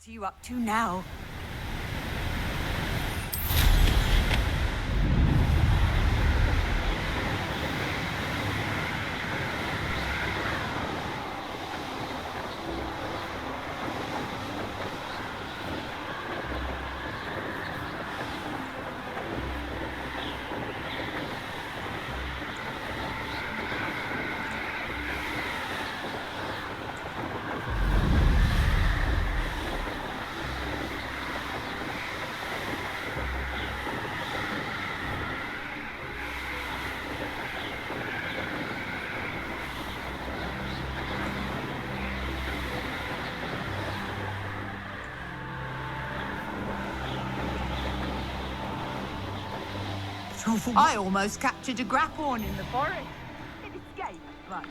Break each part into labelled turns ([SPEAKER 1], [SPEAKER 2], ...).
[SPEAKER 1] What are you up to now? I almost captured a grapphorn in the forest. It escaped, but...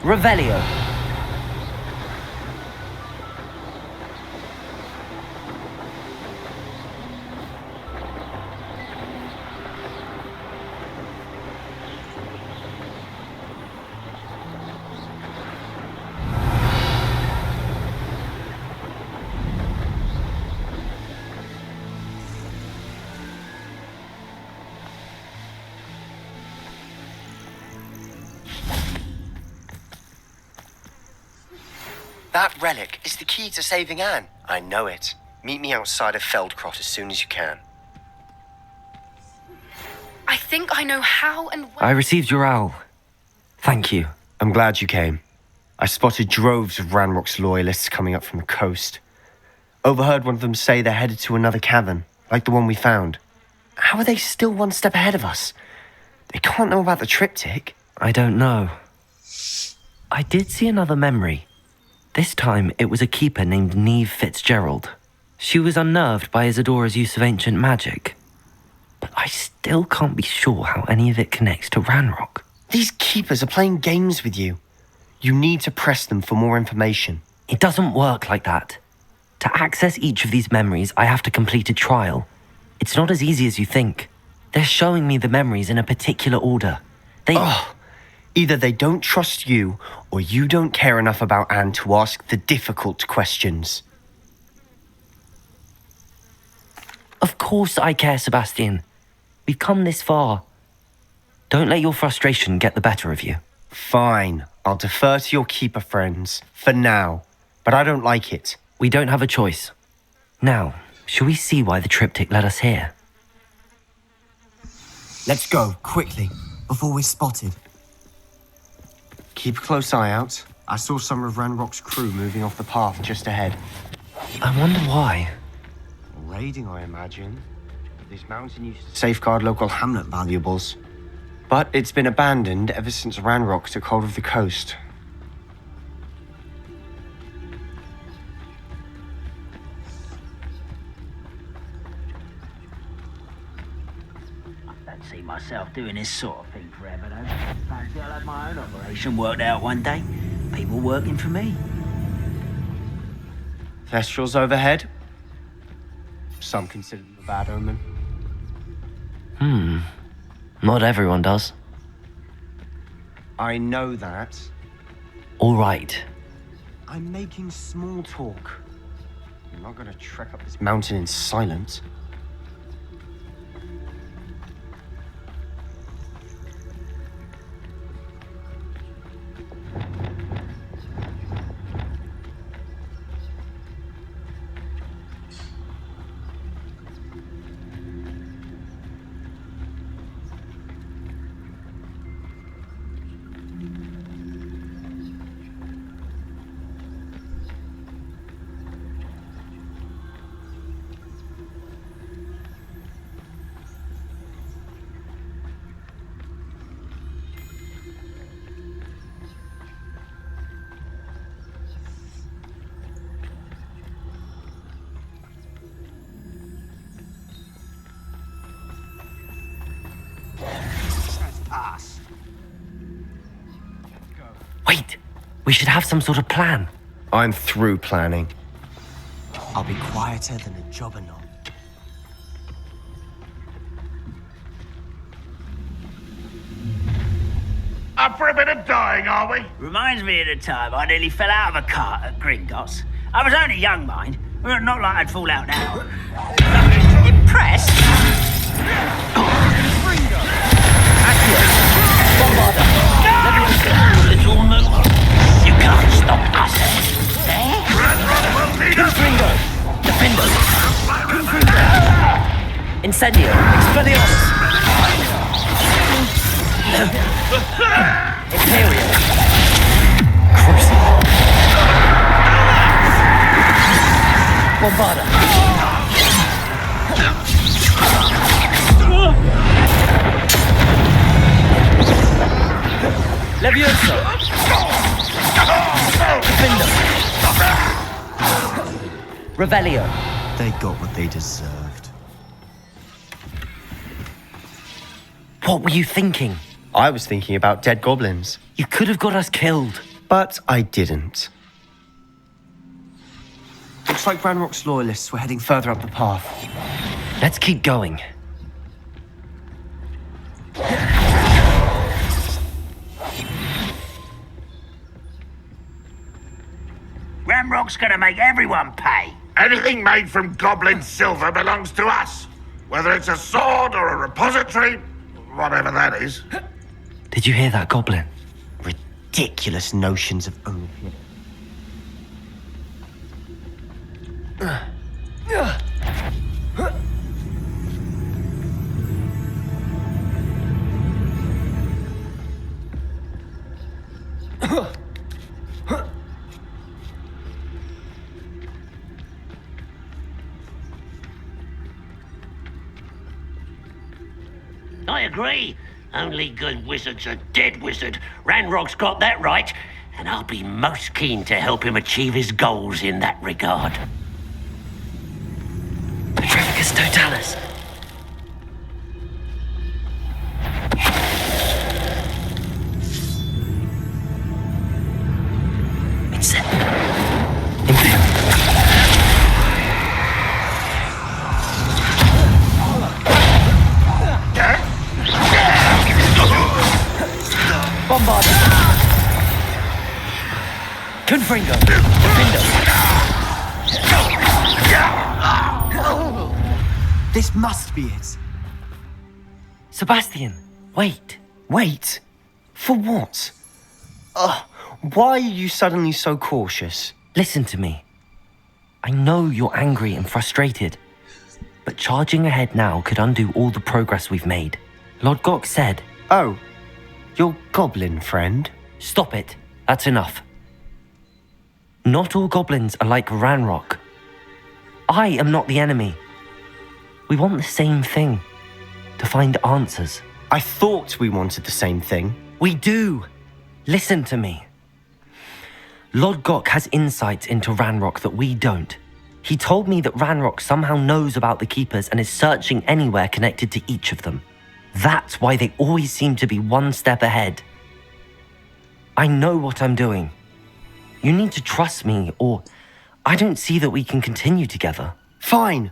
[SPEAKER 2] Revelio.
[SPEAKER 3] That relic is the key to saving Anne. I know it. Meet me outside of Feldcrot as soon as you can.
[SPEAKER 4] I think I know how and when.
[SPEAKER 2] I received your owl. Thank you.
[SPEAKER 3] I'm glad you came. I spotted droves of Ranrock's loyalists coming up from the coast. Overheard one of them say they're headed to another cavern, like the one we found. How are they still one step ahead of us? They can't know about the triptych.
[SPEAKER 2] I don't know. I did see another memory. This time, it was a keeper named Neve Fitzgerald. She was unnerved by Isadora's use of ancient magic. But I still can't be sure how any of it connects to Ranrock.
[SPEAKER 3] These keepers are playing games with you. You need to press them for more information.
[SPEAKER 2] It doesn't work like that. To access each of these memories, I have to complete a trial. It's not as easy as you think. They're showing me the memories in a particular order.
[SPEAKER 3] Either they don't trust you, or you don't care enough about Anne to ask the difficult questions.
[SPEAKER 2] Of course I care, Sebastian. We've come this far. Don't let your frustration get the better of you.
[SPEAKER 3] Fine, I'll defer to your keeper friends, for now. But I don't like it.
[SPEAKER 2] We don't have a choice. Now, shall we see why the triptych led us here?
[SPEAKER 5] Let's go, quickly, before we're spotted.
[SPEAKER 3] Keep a close eye out. I saw some of Ranrock's crew moving off the path just ahead.
[SPEAKER 2] I wonder why.
[SPEAKER 3] Raiding, I imagine. This mountain used to safeguard local hamlet valuables. But it's been abandoned ever since Ranrock took hold of the coast.
[SPEAKER 6] I don't see myself doing this sort of thing forever, though. Fancy I'll have my own operation worked out one day. People working for me.
[SPEAKER 3] Thestrals overhead. Some consider them a bad omen.
[SPEAKER 2] Not everyone does.
[SPEAKER 3] I know that.
[SPEAKER 2] All right.
[SPEAKER 3] I'm making small talk. I'm not going to trek up this mountain in silence.
[SPEAKER 2] Wait, we should have some sort of plan.
[SPEAKER 3] I'm through planning.
[SPEAKER 5] I'll be quieter than a jobberknoll.
[SPEAKER 7] Up for a bit of dying, are we?
[SPEAKER 6] Reminds me of the time I nearly fell out of a cart at Gringotts. I was only young, mind. Well, not like I'd fall out now. Impressed? Little move. You can't stop us.
[SPEAKER 2] Confringo! Defender! Confringo! Incendio! Expelliarmus! Imperial! Crucible! Bombarda! Levioso! Defender! Revelio!
[SPEAKER 5] They got what they deserved.
[SPEAKER 2] What were you thinking?
[SPEAKER 3] I was thinking about dead goblins,
[SPEAKER 2] You could have got us killed.
[SPEAKER 3] but I didn't.
[SPEAKER 5] Looks like Ranrock's loyalists were heading further up the path.
[SPEAKER 2] Let's keep going.
[SPEAKER 6] Ramrock's gonna make everyone pay.
[SPEAKER 7] Anything made from goblin silver belongs to us. Whether it's a sword or a repository, whatever that is.
[SPEAKER 2] Did you hear that, Goblin?
[SPEAKER 5] Ridiculous notions of ownership.
[SPEAKER 8] I agree. Only good wizard's a dead wizard. Ranrock's got that right, and I'll be most keen to help him achieve his goals in that regard.
[SPEAKER 2] Petrificus Totalis. Imperial. Bombarda. Confringo. Defender.
[SPEAKER 5] This must be it.
[SPEAKER 2] Sebastian, wait.
[SPEAKER 3] Wait, for what? Why are you suddenly so cautious?
[SPEAKER 2] Listen to me. I know you're angry and frustrated, but charging ahead now could undo all the progress we've made. Lord Gok said,
[SPEAKER 3] Oh, your goblin friend?
[SPEAKER 2] stop it. That's enough. Not all goblins are like Ranrock. I am not the enemy. We want the same thing. To find answers.
[SPEAKER 3] I thought we wanted the same thing.
[SPEAKER 2] We do. Listen to me. Lord Gok has insights into Ranrock that we don't. He told me that Ranrock somehow knows about the Keepers and is searching anywhere connected to each of them. That's why they always seem to be one step ahead. I know what I'm doing. You need to trust me, or I don't see that we can continue together.
[SPEAKER 3] Fine.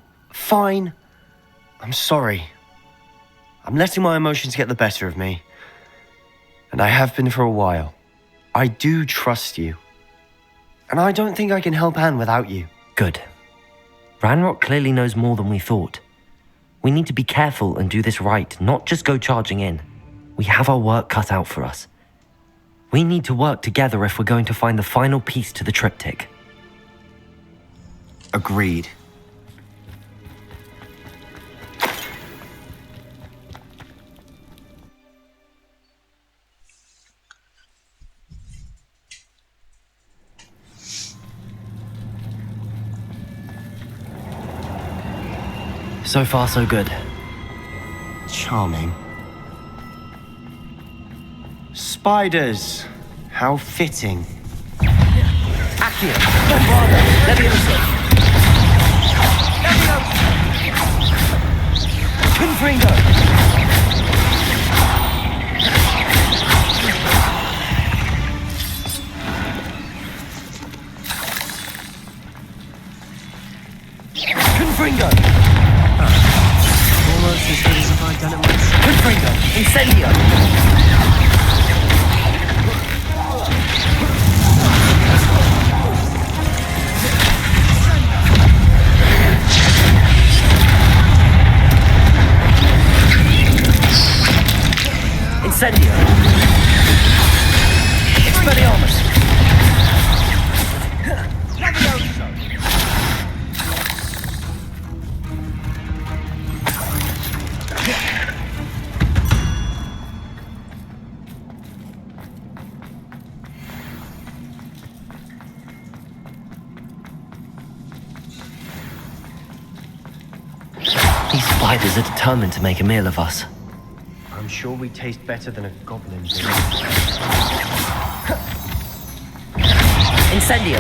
[SPEAKER 3] I'm sorry. I'm letting my emotions get the better of me. And I have been for a while. I do trust you. And I don't think I can help Anne without you.
[SPEAKER 2] Good. Ranrock clearly knows more than we thought. We need to be careful and do this right, not just go charging in. We have our work cut out for us. We need to work together if we're going to find the final piece to the triptych.
[SPEAKER 5] Agreed.
[SPEAKER 2] So far, so good.
[SPEAKER 5] Charming.
[SPEAKER 3] Spiders. How fitting.
[SPEAKER 2] Accio! Bombarda! Levioso! Confringo! Confringo!
[SPEAKER 5] Almost as good as if I'd done it myself.
[SPEAKER 2] Confringo! Incendio! Incendio! Expelliarmus! These spiders are determined to make a meal of us.
[SPEAKER 3] I'm sure we taste better than a goblin do.
[SPEAKER 2] Incendio!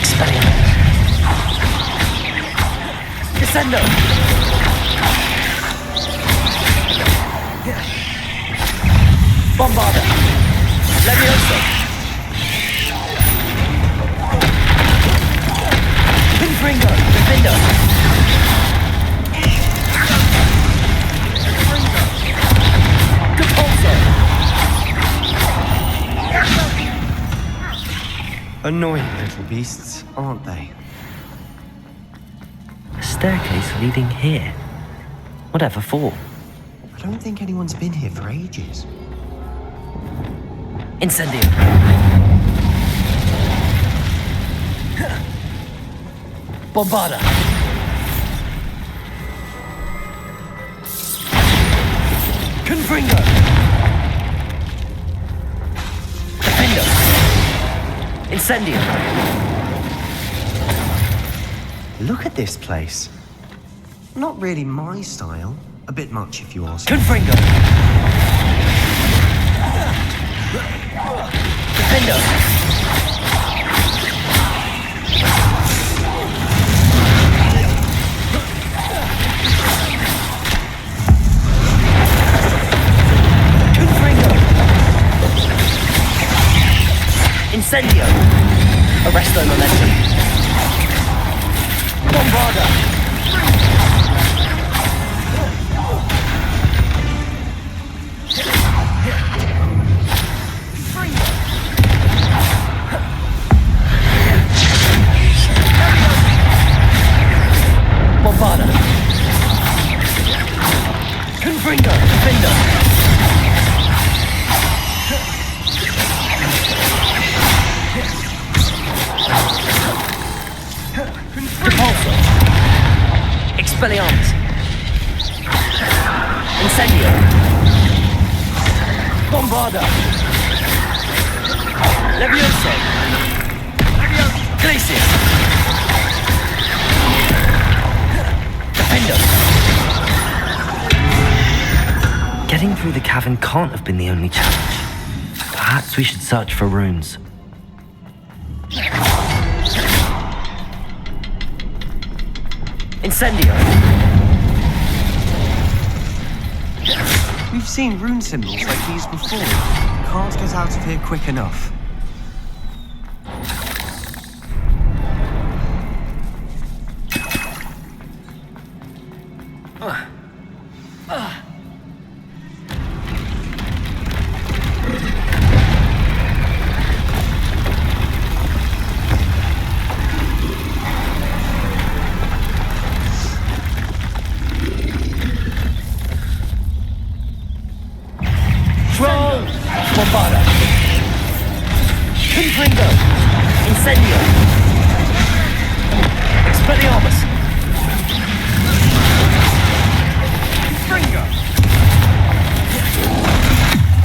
[SPEAKER 2] Expelliarmus! Descendo! Bombarda! Levioso! Confringo! Defendo! Capulso!
[SPEAKER 5] Annoying little beasts, aren't they?
[SPEAKER 2] A staircase leading here. Whatever for?
[SPEAKER 5] I don't think anyone's been here for ages.
[SPEAKER 2] Incendio! Bombarda! Confringo! Defendo! Incendio!
[SPEAKER 5] Look at this place. Not really my style. A bit much if you ask.
[SPEAKER 2] Confringo! Defendo! Confringo! Incendio! Arresto momentum! Bombarda! Bombarda! Confringo! Defender! Repulsor! Expelliarmus! Incendio! Bombarda! Levioso! Glacius! Defender! Getting through the cavern can't have been the only challenge. Perhaps we should search for runes. Incendio!
[SPEAKER 5] We've seen rune symbols like these before. Can't get out of here quick enough.
[SPEAKER 2] Bombarda! Confringo! Incendio! Expelliarmus! Confringo!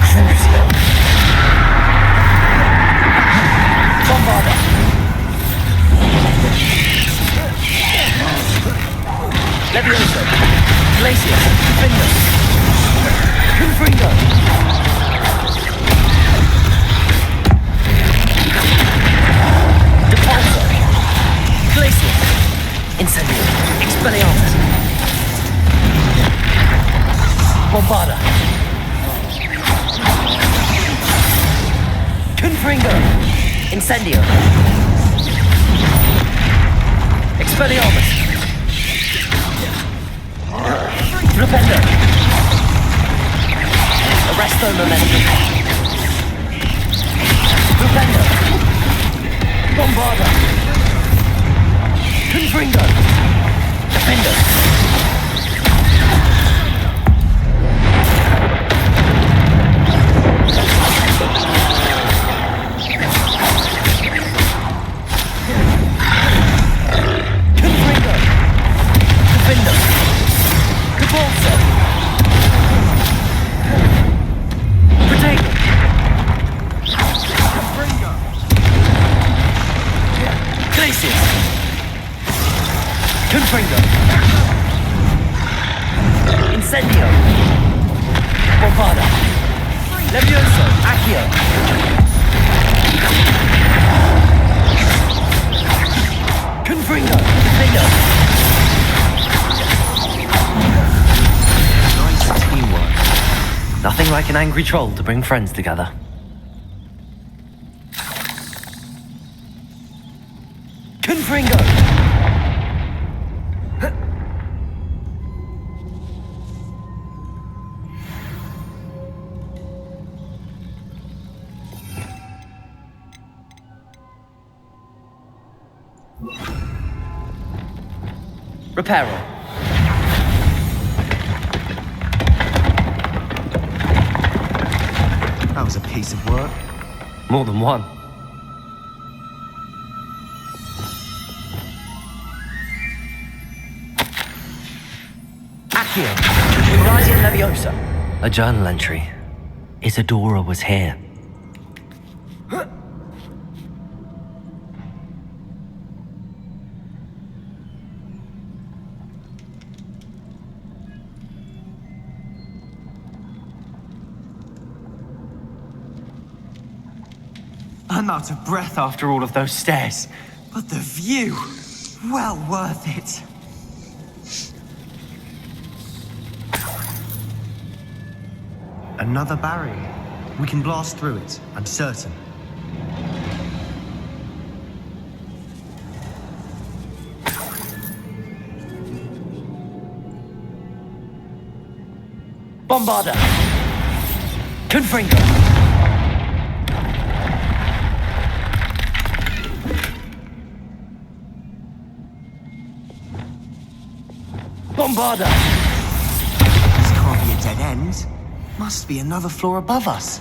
[SPEAKER 2] Crucio! Bombarda! Levioso! Glacius! Defender! Confringo! Glacius! Incendio! Expelliarmus! Bombarda! Confringo! Incendio! Expelliarmus! Flipendo! Arresto momentum! Flipendo! Bombarda! Confringo! Defendo! Confringo! Defendo! Cabalso! Protego! Confringo! Glacius! Confringo! Incendio! Bombarda! Levioso! Accio! Confringo! Defendo!
[SPEAKER 5] Nice teamwork.
[SPEAKER 2] Nothing like an angry troll to bring friends together. Confringo! Reparo.
[SPEAKER 5] That was a piece of work.
[SPEAKER 2] More than one. Accio. Horizon Leviosa. A journal entry. Isadora was here.
[SPEAKER 5] I'm out of breath after all of those stairs. But the view, well worth it. Another barrier. We can blast through it, I'm certain.
[SPEAKER 2] Bombarda. Confringo. Bombarda!
[SPEAKER 5] This can't be a dead end. Must be another floor above us.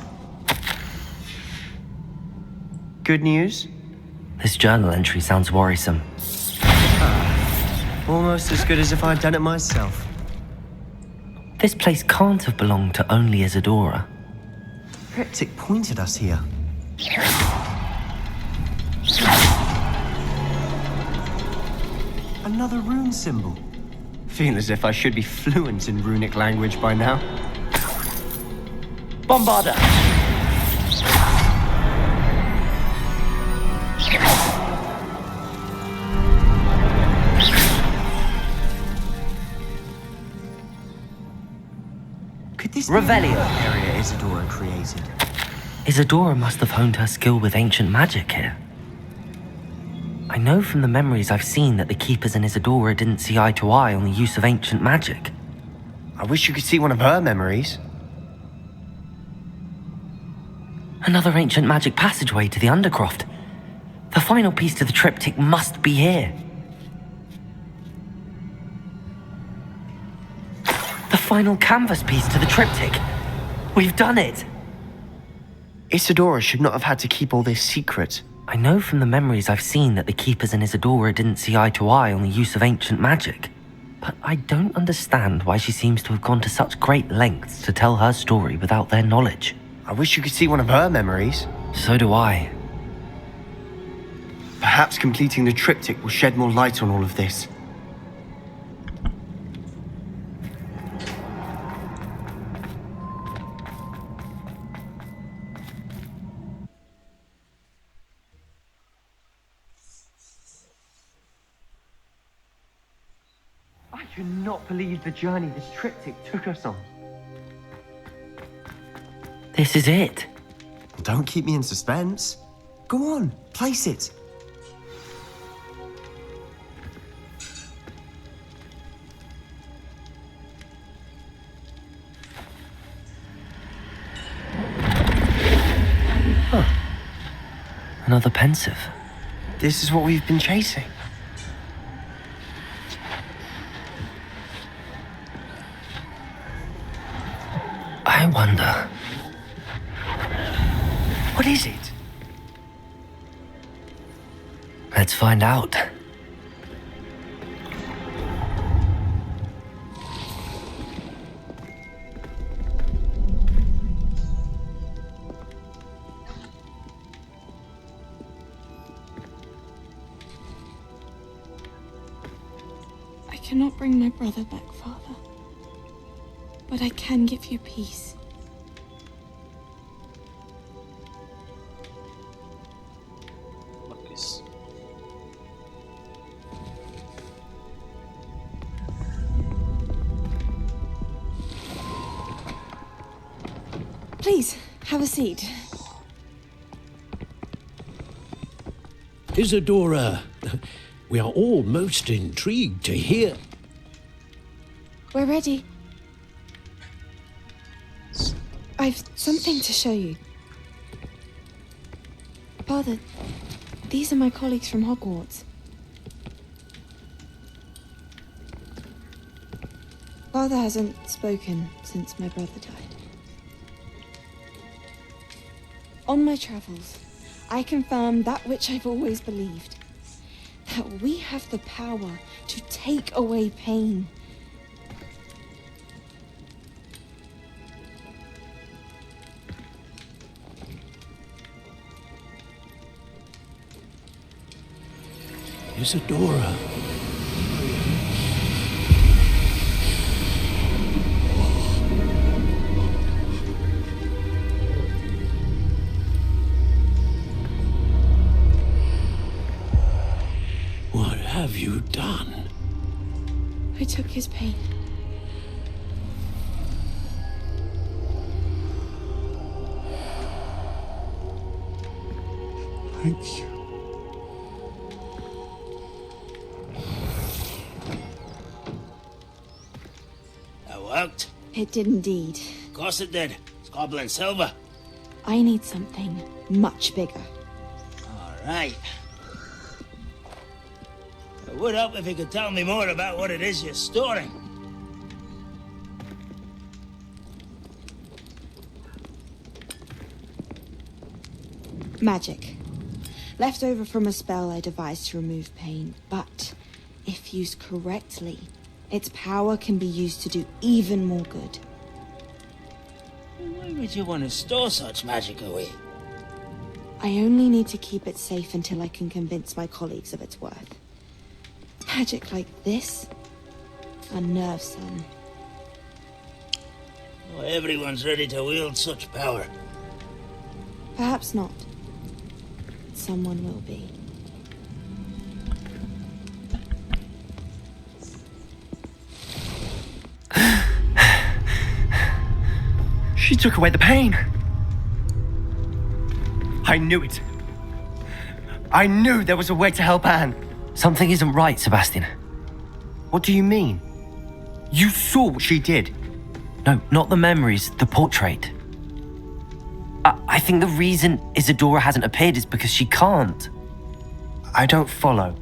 [SPEAKER 5] Good news?
[SPEAKER 2] This journal entry sounds worrisome.
[SPEAKER 5] Almost as good as if I'd done it myself.
[SPEAKER 2] This place can't have belonged to only Isadora.
[SPEAKER 5] Cryptic pointed us here. Another rune symbol. Feel as if I should be fluent in runic language by now.
[SPEAKER 2] Bombarda!
[SPEAKER 5] Could this
[SPEAKER 2] Revelio.
[SPEAKER 5] be another area Isadora created?
[SPEAKER 2] Isadora must have honed her skill with ancient magic here. I know from the memories I've seen that the Keepers and Isadora didn't see eye to eye on the use of ancient magic.
[SPEAKER 3] I wish you could see one of her memories.
[SPEAKER 2] Another ancient magic passageway to the Undercroft. The final piece to the triptych must be here. The final canvas piece to the triptych. We've done it!
[SPEAKER 3] Isadora should not have had to keep all this secret.
[SPEAKER 2] I know from the memories I've seen that the Keepers and Isadora didn't see eye to eye on the use of ancient magic. But I don't understand why she seems to have gone to such great lengths to tell her story without their knowledge.
[SPEAKER 3] I wish you could see one of her memories.
[SPEAKER 2] So do I.
[SPEAKER 3] Perhaps completing the triptych will shed more light on all of this.
[SPEAKER 5] I cannot believe the journey this triptych took us on.
[SPEAKER 2] This is it.
[SPEAKER 5] Don't keep me in suspense. Go on, place it.
[SPEAKER 2] Another pensive.
[SPEAKER 3] This is what we've been chasing.
[SPEAKER 2] I wonder.
[SPEAKER 3] What is it?
[SPEAKER 2] Let's find out.
[SPEAKER 9] I cannot bring my brother back, Father. But I can give you peace.
[SPEAKER 10] Marcus.
[SPEAKER 9] Please, have a seat.
[SPEAKER 11] Isadora, we are all most intrigued to hear.
[SPEAKER 9] We're ready. I've something to show you. Father, these are my colleagues from Hogwarts. Father hasn't spoken since my brother died. On my travels, I confirmed that which I've always believed. That we have the power to take away pain.
[SPEAKER 11] Isadora. What have you done?
[SPEAKER 9] I took his pain.
[SPEAKER 7] Thank you.
[SPEAKER 6] That worked.
[SPEAKER 9] It did indeed.
[SPEAKER 6] Of course it did. It's goblin silver.
[SPEAKER 9] I need something much bigger.
[SPEAKER 6] All right. I would help if you could tell me more about what it is you're storing.
[SPEAKER 9] Magic. Left over from a spell I devised to remove pain, but if used correctly, its power can be used to do even more good.
[SPEAKER 6] Why would you want to store such magic away?
[SPEAKER 9] I only need to keep it safe until I can convince my colleagues of its worth. Magic like this unnerves some.
[SPEAKER 6] Not everyone's ready to wield such power.
[SPEAKER 9] Perhaps not. Someone will be.
[SPEAKER 3] She took away the pain. I knew it. I knew there was a way to help Anne.
[SPEAKER 2] Something isn't right, Sebastian.
[SPEAKER 3] What do you mean? You saw what she did.
[SPEAKER 2] No, not the memories, the portrait. I think the reason Isadora hasn't appeared is because she can't.
[SPEAKER 3] I don't follow.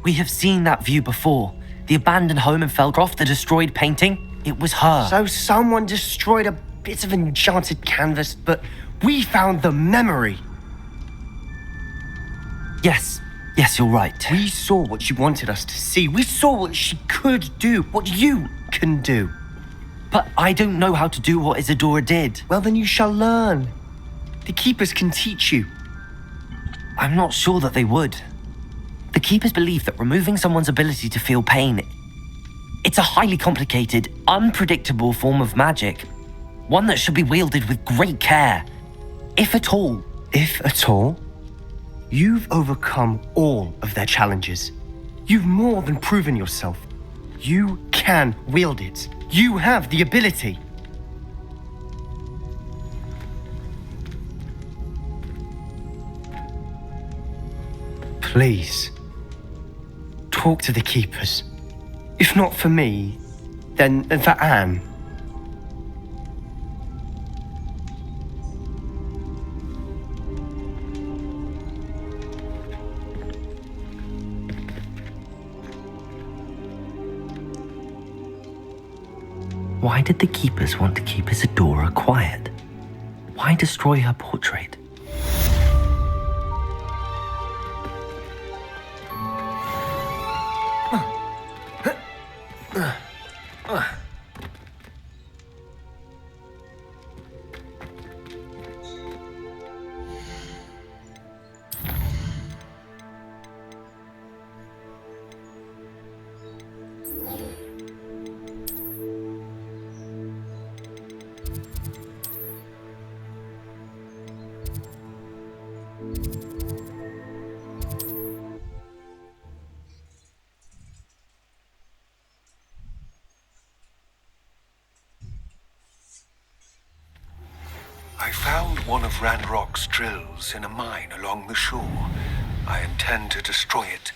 [SPEAKER 2] We have seen that view before. The abandoned home in Felgroth, the destroyed painting. It was her.
[SPEAKER 3] So someone destroyed a bit of enchanted canvas, but we found the memory.
[SPEAKER 2] Yes, you're right.
[SPEAKER 3] We saw what she wanted us to see. We saw what she could do, what you can do.
[SPEAKER 2] But I don't know how to do what Isadora did.
[SPEAKER 3] Well, then you shall learn. The Keepers can teach you.
[SPEAKER 2] I'm not sure that they would. The Keepers believe that removing someone's ability to feel pain, it's a highly complicated, unpredictable form of magic. One that should be wielded with great care. If at all.
[SPEAKER 3] If at all? You've overcome all of their challenges. You've more than proven yourself. You can wield it. You have the ability. Please, talk to the Keepers. If not for me, then for Anne.
[SPEAKER 2] Why did the keepers want to keep Isadora quiet? Why destroy her portrait?
[SPEAKER 10] I found one of Ranrock's drills in a mine along the shore. I intend to destroy it.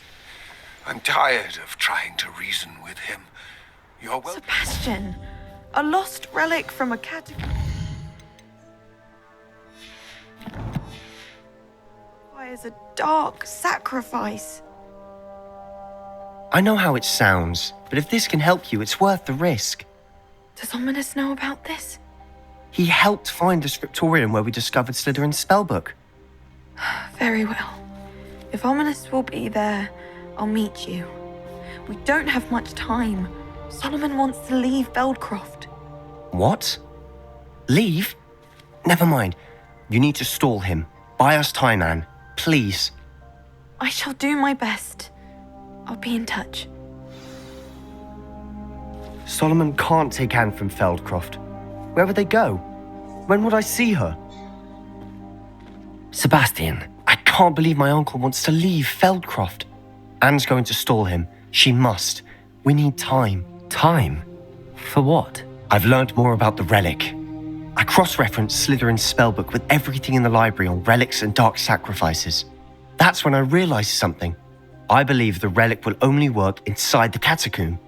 [SPEAKER 10] I'm tired of trying to reason with him. You're welcome.
[SPEAKER 12] Sebastian, a lost relic from a catacomb. Requires a dark sacrifice.
[SPEAKER 3] I know how it sounds, but if this can help you, it's worth the risk.
[SPEAKER 12] Does Ominous know about this?
[SPEAKER 3] He helped find the scriptorium where we discovered Slytherin's spellbook.
[SPEAKER 12] Very well. If Ominous will be there, I'll meet you. We don't have much time. Solomon wants to leave Beldcroft.
[SPEAKER 3] What? Leave? Never mind. You need to stall him. Buy us time, Anne. Please.
[SPEAKER 12] I shall do my best. I'll be in touch.
[SPEAKER 3] Solomon can't take Anne from Feldcroft. Where would they go? When would I see her?
[SPEAKER 2] Sebastian.
[SPEAKER 3] I can't believe my uncle wants to leave Feldcroft. Anne's going to stall him. She must. We need time.
[SPEAKER 2] Time? For what?
[SPEAKER 3] I've learned more about the relic. I cross-referenced Slytherin's spellbook with everything in the library on relics and dark sacrifices. That's when I realized something. I believe the relic will only work inside the catacomb.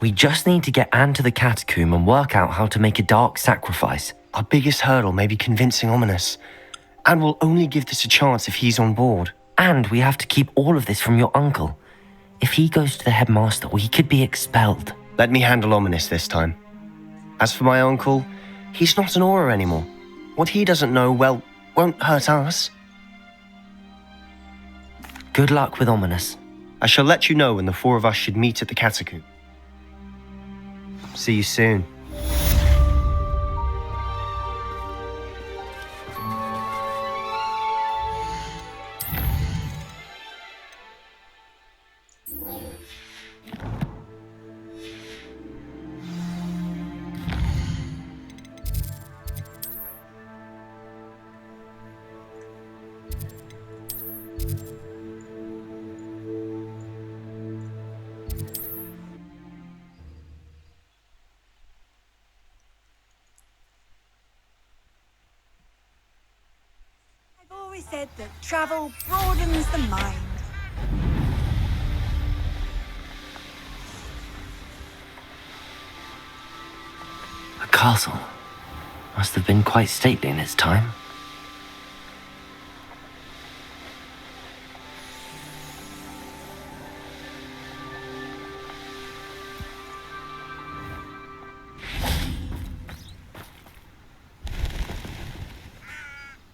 [SPEAKER 2] We just need to get Anne to the catacomb and work out how to make a dark sacrifice.
[SPEAKER 3] Our biggest hurdle may be convincing Ominous. And we'll only give this a chance if he's on board.
[SPEAKER 2] And we have to keep all of this from your uncle. If he goes to the headmaster, we could be expelled.
[SPEAKER 3] Let me handle Ominous this time. As for my uncle, he's not an Auror anymore. What he doesn't know, well, won't hurt us.
[SPEAKER 2] Good luck with Ominous.
[SPEAKER 3] I shall let you know when the four of us should meet at the catacomb. See you soon.
[SPEAKER 1] Said that travel broadens the mind.
[SPEAKER 2] The castle must have been quite stately in its time.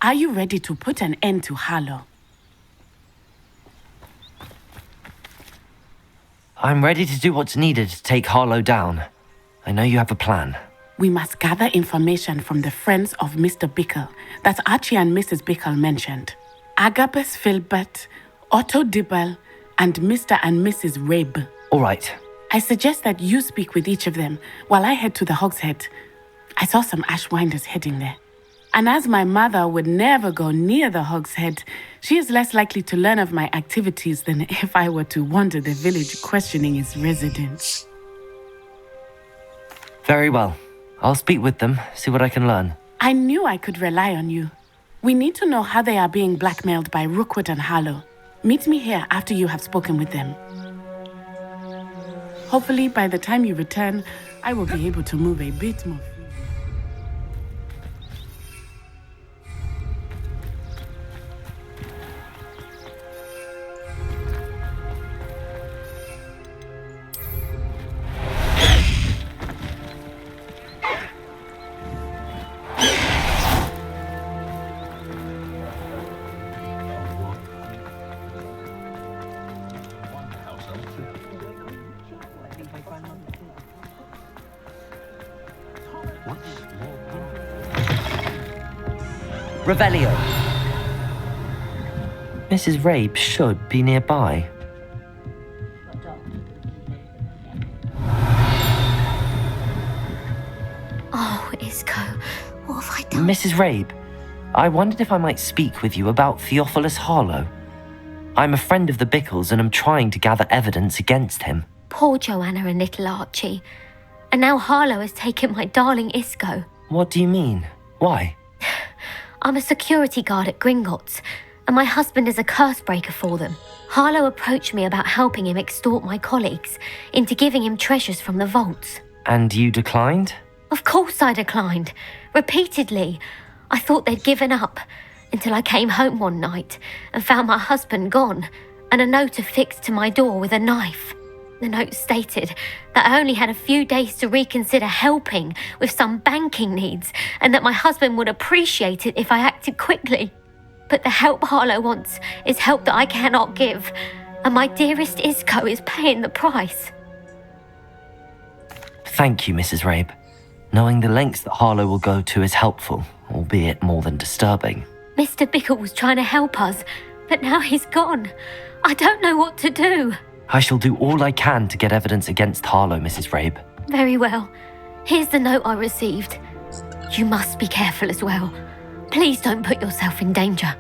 [SPEAKER 13] Are you ready to put an end to Harlow?
[SPEAKER 2] I'm ready to do what's needed to take Harlow down. I know you have a plan.
[SPEAKER 13] We must gather information from the friends of Mr. Bickle that Archie and Mrs. Bickle mentioned. Agabus Filbert, Otto Dibble, and Mr. and Mrs. Rabe.
[SPEAKER 2] All right.
[SPEAKER 13] I suggest that you speak with each of them while I head to the Hogshead. I saw some Ashwinders heading there. And as my mother would never go near the Hogshead, she is less likely to learn of my activities than if I were to wander the village questioning its residents.
[SPEAKER 2] Very well. I'll speak with them, see what I can learn.
[SPEAKER 13] I knew I could rely on you. We need to know how they are being blackmailed by Rookwood and Harlow. Meet me here after you have spoken with them. Hopefully, by the time you return, I will be able to move a bit more.
[SPEAKER 2] Revelio. Mrs. Rabe should be nearby.
[SPEAKER 14] Oh, Isco, what have I done?
[SPEAKER 2] Mrs. Rabe, I wondered if I might speak with you about Theophilus Harlow. I'm a friend of the Bickles and I'm trying to gather evidence against him.
[SPEAKER 14] Poor Joanna and little Archie. And now Harlow has taken my darling Isco.
[SPEAKER 2] What do you mean? Why?
[SPEAKER 14] I'm a security guard at Gringotts, and my husband is a curse breaker for them. Harlow approached me about helping him extort my colleagues into giving him treasures from the vaults.
[SPEAKER 2] And you declined?
[SPEAKER 14] Of course I declined. Repeatedly. I thought they'd given up, until I came home one night and found my husband gone, and a note affixed to my door with a knife. The note stated that I only had a few days to reconsider helping with some banking needs, and that my husband would appreciate it if I acted quickly. But the help Harlow wants is help that I cannot give, and my dearest Isco is paying the price.
[SPEAKER 2] Thank you, Mrs. Rabe. Knowing the lengths that Harlow will go to is helpful, albeit more than disturbing.
[SPEAKER 14] Mr. Bickle was trying to help us, but now he's gone. I don't know what to do.
[SPEAKER 2] I shall do all I can to get evidence against Harlow, Mrs. Rabe.
[SPEAKER 14] Very well. Here's the note I received. You must be careful as well. Please don't put yourself in danger.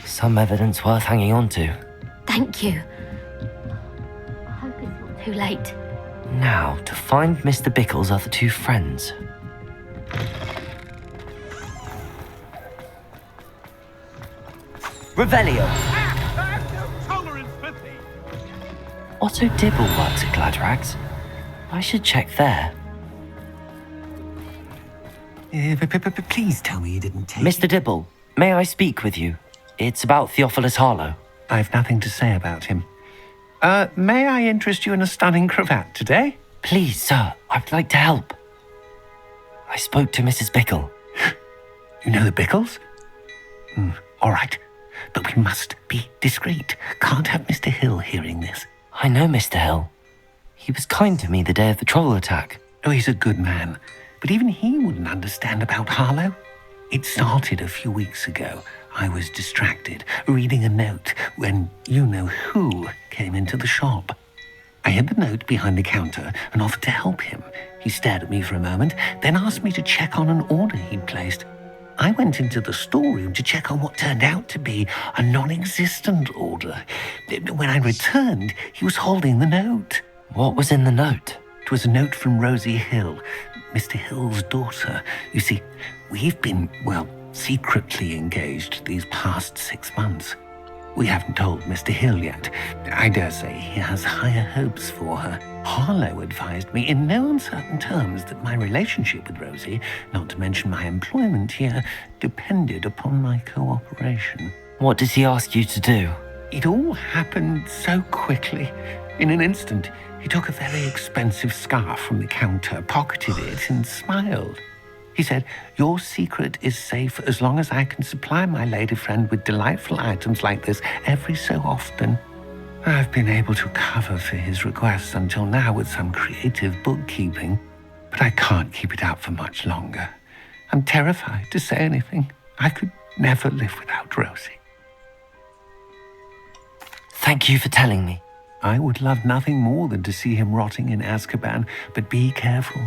[SPEAKER 2] Some evidence worth hanging on to.
[SPEAKER 14] Thank you. I hope it's not too late.
[SPEAKER 2] Now, to find Mr. Bickle's other two friends. Revelio. Otto Dibble works at Gladrags. I should check there.
[SPEAKER 11] Please tell me you didn't take...
[SPEAKER 2] Mr. Dibble, may I speak with you? It's about Theophilus Harlow.
[SPEAKER 11] I've nothing to say about him. May I interest you in a stunning cravat today?
[SPEAKER 2] Please, sir, I would like to help. I spoke to Mrs. Bickle.
[SPEAKER 11] You know the Bickles? All right, but we must be discreet. Can't have Mr. Hill hearing this.
[SPEAKER 2] I know Mr. Hill. He was kind to me the day of the troll attack.
[SPEAKER 11] Oh, he's a good man, but even he wouldn't understand about Harlow. It started a few weeks ago. I was distracted, reading a note, when you-know-who came into the shop. I hid the note behind the counter and offered to help him. He stared at me for a moment, then asked me to check on an order he'd placed. I went into the storeroom to check on what turned out to be a non-existent order. When I returned, he was holding the note.
[SPEAKER 2] What was in the note?
[SPEAKER 11] It was a note from Rosie Hill, Mr. Hill's daughter. You see, we've been, secretly engaged these past 6 months. We haven't told Mr. Hill yet. I dare say he has higher hopes for her. Harlow advised me in no uncertain terms that my relationship with Rosie, not to mention my employment here, depended upon my cooperation.
[SPEAKER 2] What did he ask you to do?
[SPEAKER 11] It all happened so quickly. In an instant, he took a very expensive scarf from the counter, pocketed it, and smiled. He said, "Your secret is safe as long as I can supply my lady friend with delightful items like this every so often." I've been able to cover for his requests until now with some creative bookkeeping, but I can't keep it up for much longer. I'm terrified to say anything. I could never live without Rosie.
[SPEAKER 2] Thank you for telling me.
[SPEAKER 11] I would love nothing more than to see him rotting in Azkaban, but be careful.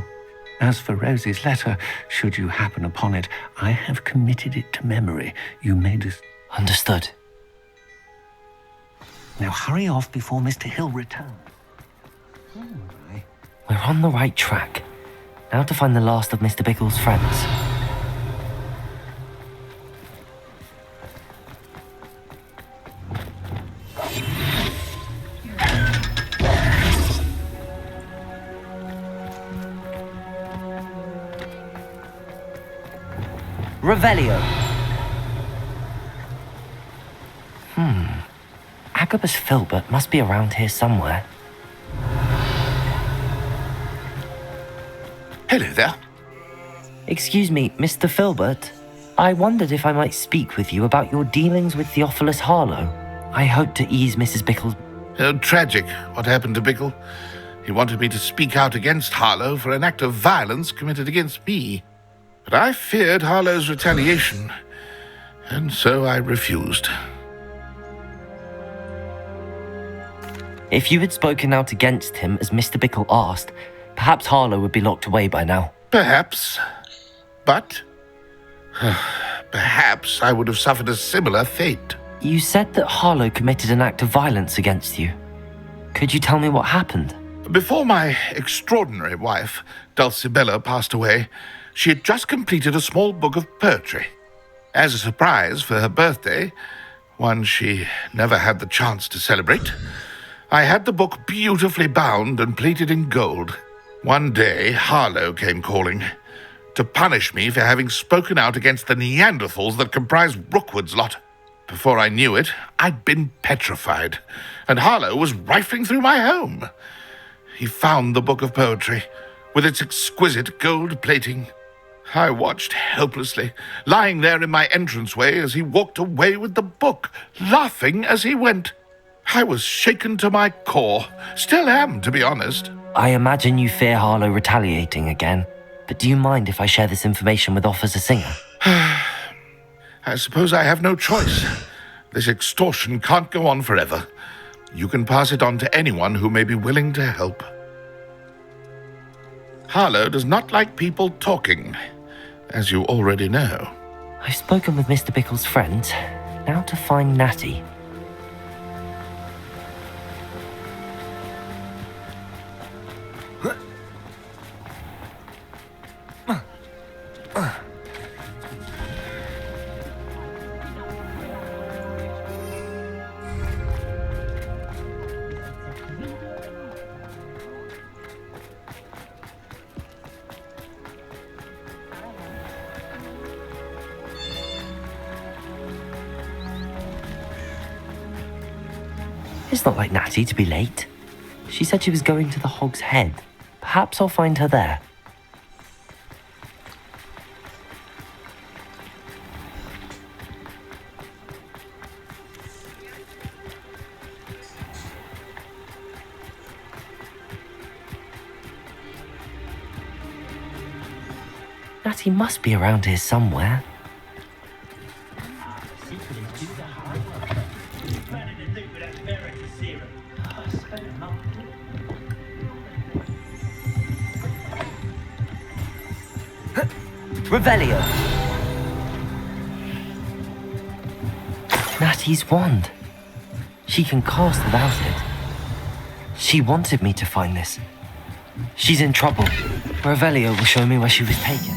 [SPEAKER 11] As for Rosie's letter, should you happen upon it, I have committed it to memory. You may
[SPEAKER 2] Understood.
[SPEAKER 11] Now hurry off before Mr. Hill returns.
[SPEAKER 2] We're on the right track. Now to find the last of Mr. Bickle's friends. Revelio. Agabus Filbert must be around here somewhere.
[SPEAKER 7] Hello there.
[SPEAKER 2] Excuse me, Mr. Filbert. I wondered if I might speak with you about your dealings with Theophilus Harlow. I hope to ease Mrs. Bickle's...
[SPEAKER 7] Tragic, what happened to Bickle. He wanted me to speak out against Harlow for an act of violence committed against me. But I feared Harlow's retaliation, and so I refused.
[SPEAKER 2] If you had spoken out against him as Mr. Bickle asked, perhaps Harlow would be locked away by now.
[SPEAKER 7] Perhaps. But perhaps I would have suffered a similar fate.
[SPEAKER 2] You said that Harlow committed an act of violence against you. Could you tell me what happened?
[SPEAKER 7] Before my extraordinary wife, Dulcibella, passed away, she had just completed a small book of poetry. As a surprise for her birthday, one she never had the chance to celebrate, I had the book beautifully bound and plated in gold. One day, Harlow came calling to punish me for having spoken out against the Neanderthals that comprise Rookwood's lot. Before I knew it, I'd been petrified, and Harlow was rifling through my home. He found the book of poetry, with its exquisite gold plating. I watched helplessly, lying there in my entranceway as he walked away with the book, laughing as he went. I was shaken to my core. Still am, to be honest.
[SPEAKER 2] I imagine you fear Harlow retaliating again, but do you mind if I share this information with Officer Singer?
[SPEAKER 7] I suppose I have no choice. This extortion can't go on forever. You can pass it on to anyone who may be willing to help. Harlow does not like people talking, as you already know.
[SPEAKER 2] I've spoken with Mr. Bickle's friend. Now to find Natty. It's not like Natty to be late. She said she was going to the Hog's Head. Perhaps I'll find her there. Natty must be around here somewhere. Revelio. Natty's wand. She can cast without it. She wanted me to find this. She's in trouble. Revelio will show me where she was taken.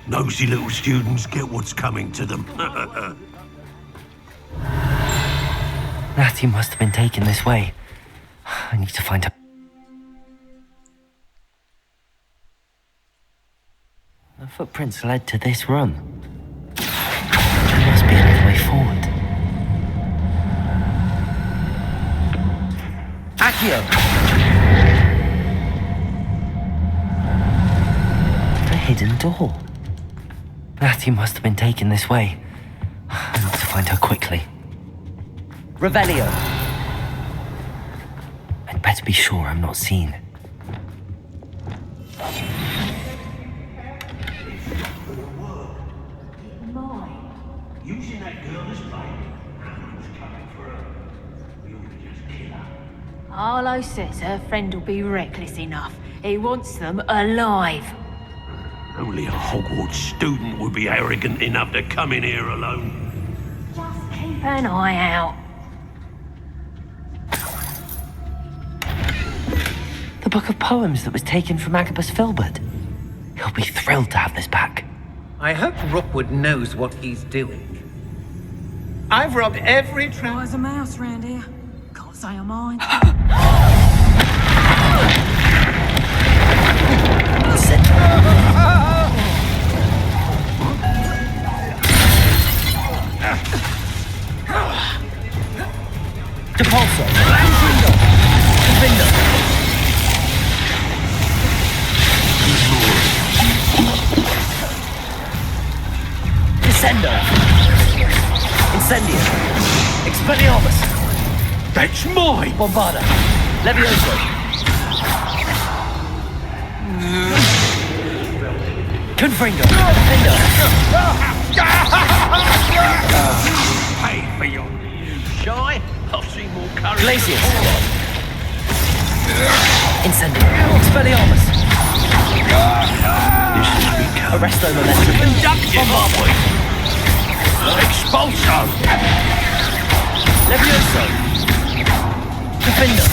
[SPEAKER 8] Nosy little students get what's coming to them.
[SPEAKER 2] Natty must have been taken this way. I need to find her. The footprints led to this room. There must be another way forward. Accio! A hidden door. Natty must have been taken this way. I need to find her quickly. Revelio! I'd better be sure I'm not seen.
[SPEAKER 8] Using that girl as bait. Who's coming for her? We ought to just kill her.
[SPEAKER 1] Harlow says her friend will be reckless enough. He wants them alive.
[SPEAKER 8] Only a Hogwarts student would be arrogant enough to come in here alone.
[SPEAKER 1] Just keep an eye out.
[SPEAKER 2] The book of poems that was taken from Agabus Filbert. He'll be thrilled to have this back.
[SPEAKER 15] I hope Rookwood knows what he's doing. I've robbed every trap.
[SPEAKER 1] There's a mouse round here. Can't say I mind.
[SPEAKER 2] Depulso! Defender! Descendo! Incendio. Expelliarmus.
[SPEAKER 16] That's mine!
[SPEAKER 2] Bombarda. Levioso. Confringo. Defender.
[SPEAKER 16] Pay for your you shy. I'll see more courage.
[SPEAKER 2] Glacius. Incendio. Expelliarmus. Arresto Momentum. Bombarda.
[SPEAKER 16] Expulso!
[SPEAKER 2] Levioso. Defender.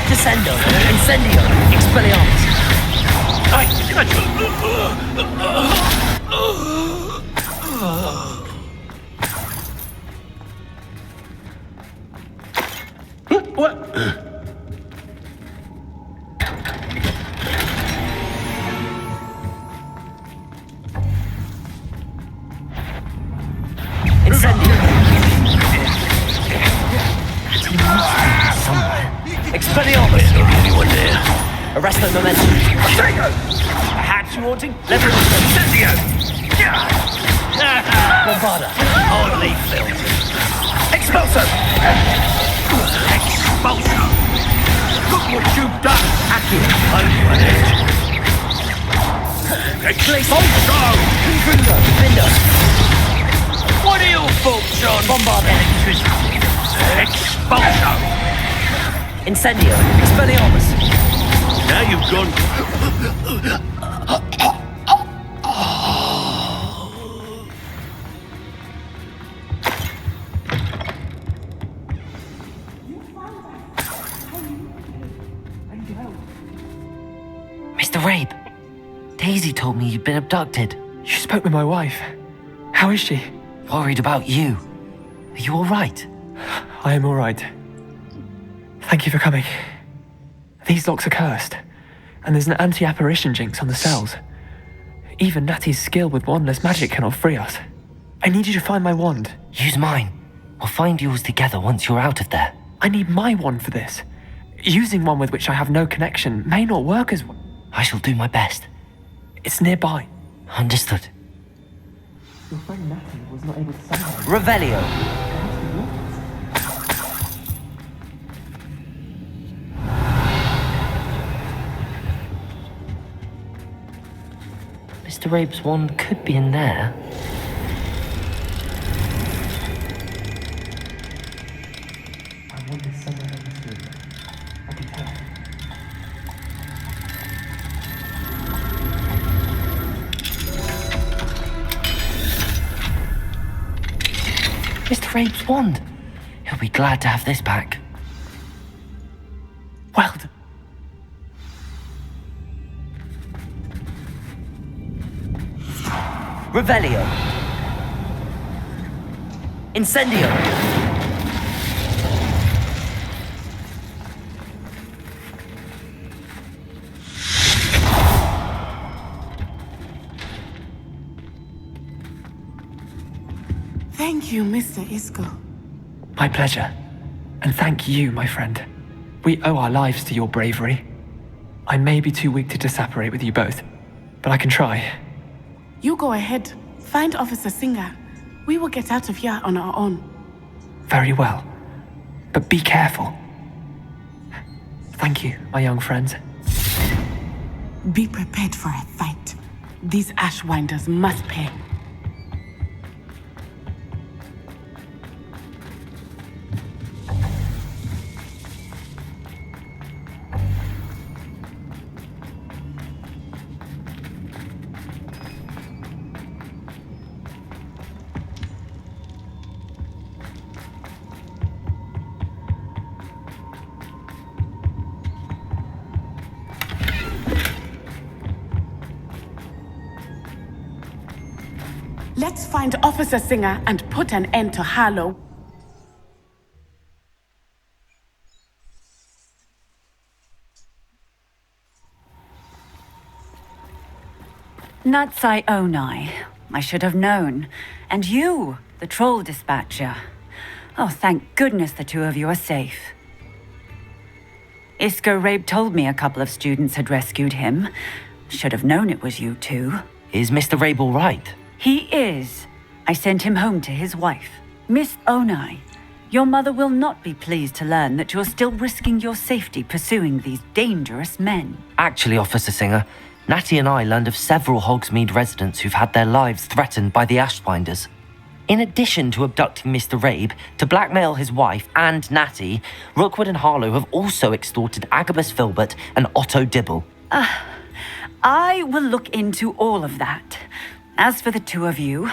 [SPEAKER 2] Descendo. Incendio. Expelliarmus.
[SPEAKER 16] What?
[SPEAKER 2] Incendio. Expelliarmus.
[SPEAKER 16] Anyone there?
[SPEAKER 2] Arresto Momentum.
[SPEAKER 16] Perhaps you wanting?
[SPEAKER 2] Levioso.
[SPEAKER 16] Incendio!
[SPEAKER 2] Bombarda.
[SPEAKER 16] Hardly felt it.
[SPEAKER 2] Expulso.
[SPEAKER 16] Expulso! Look what you've done!
[SPEAKER 2] Accio.
[SPEAKER 16] Over it. Expulso!
[SPEAKER 2] Confringo. Defender.
[SPEAKER 16] What are your thoughts on
[SPEAKER 2] Bombarda.
[SPEAKER 16] electricity? Expulso!
[SPEAKER 2] Incendio. Expelliarmus.
[SPEAKER 16] Now you've gone.
[SPEAKER 2] Mr. Rabe, Daisy told me you'd been abducted.
[SPEAKER 17] You spoke with my wife. How is she?
[SPEAKER 2] Worried about you. Are you all right?
[SPEAKER 17] I am all right. Thank you for coming. These locks are cursed, and there's an anti-apparition jinx on the cells. Even Natty's skill with wandless magic cannot free us. I need you to find my wand.
[SPEAKER 2] Use mine. We'll find yours together once you're out of there.
[SPEAKER 17] I need my wand for this. Using one with which I have no connection may not work as well.
[SPEAKER 2] I shall do my best.
[SPEAKER 17] It's nearby.
[SPEAKER 2] Understood.
[SPEAKER 17] Your friend Natty was not able to summon it.
[SPEAKER 2] Revelio. Mr. Rabe's wand could be in there.
[SPEAKER 17] I want this somewhere in this room. I can tell.
[SPEAKER 2] Mr. Rabe's wand. He'll be glad to have this back.
[SPEAKER 17] Well done.
[SPEAKER 2] Revelio. Incendio.
[SPEAKER 13] Thank you, Mr. Isco.
[SPEAKER 17] My pleasure. And thank you, my friend. We owe our lives to your bravery. I may be too weak to disapparate with you both, but I can try.
[SPEAKER 13] You go ahead. Find Officer Singer. We will get out of here on our own.
[SPEAKER 17] Very well. But be careful. Thank you, my young friends.
[SPEAKER 13] Be prepared for a fight. These Ashwinders must pay. Let's find Officer Singer and put an end to Harlow.
[SPEAKER 18] Natsai Onai. I should have known. And you, the troll dispatcher. Oh, thank goodness the two of you are safe. Isco Rabe told me a couple of students had rescued him. Should have known it was you two.
[SPEAKER 2] Is Mr. Rabe all right?
[SPEAKER 18] He is. I sent him home to his wife. Miss Onai, your mother will not be pleased to learn that you're still risking your safety pursuing these dangerous men.
[SPEAKER 2] Actually, Officer Singer, Natty and I learned of several Hogsmeade residents who've had their lives threatened by the Ashwinders. In addition to abducting Mr. Rabe to blackmail his wife and Natty, Rookwood and Harlow have also extorted Agabus Filbert and Otto Dibble.
[SPEAKER 18] I will look into all of that. As for the two of you,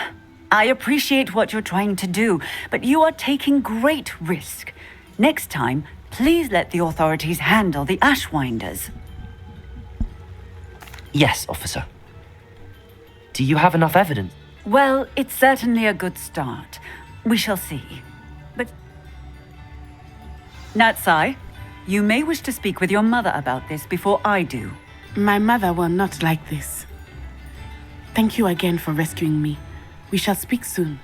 [SPEAKER 18] I appreciate what you're trying to do, but you are taking great risk. Next time, please let the authorities handle the Ashwinders.
[SPEAKER 2] Yes, officer. Do you have enough evidence?
[SPEAKER 18] Well, it's certainly a good start. We shall see. But... Natsai, you may wish to speak with your mother about this before I do.
[SPEAKER 13] My mother will not like this. Thank you again for rescuing me. We shall speak soon.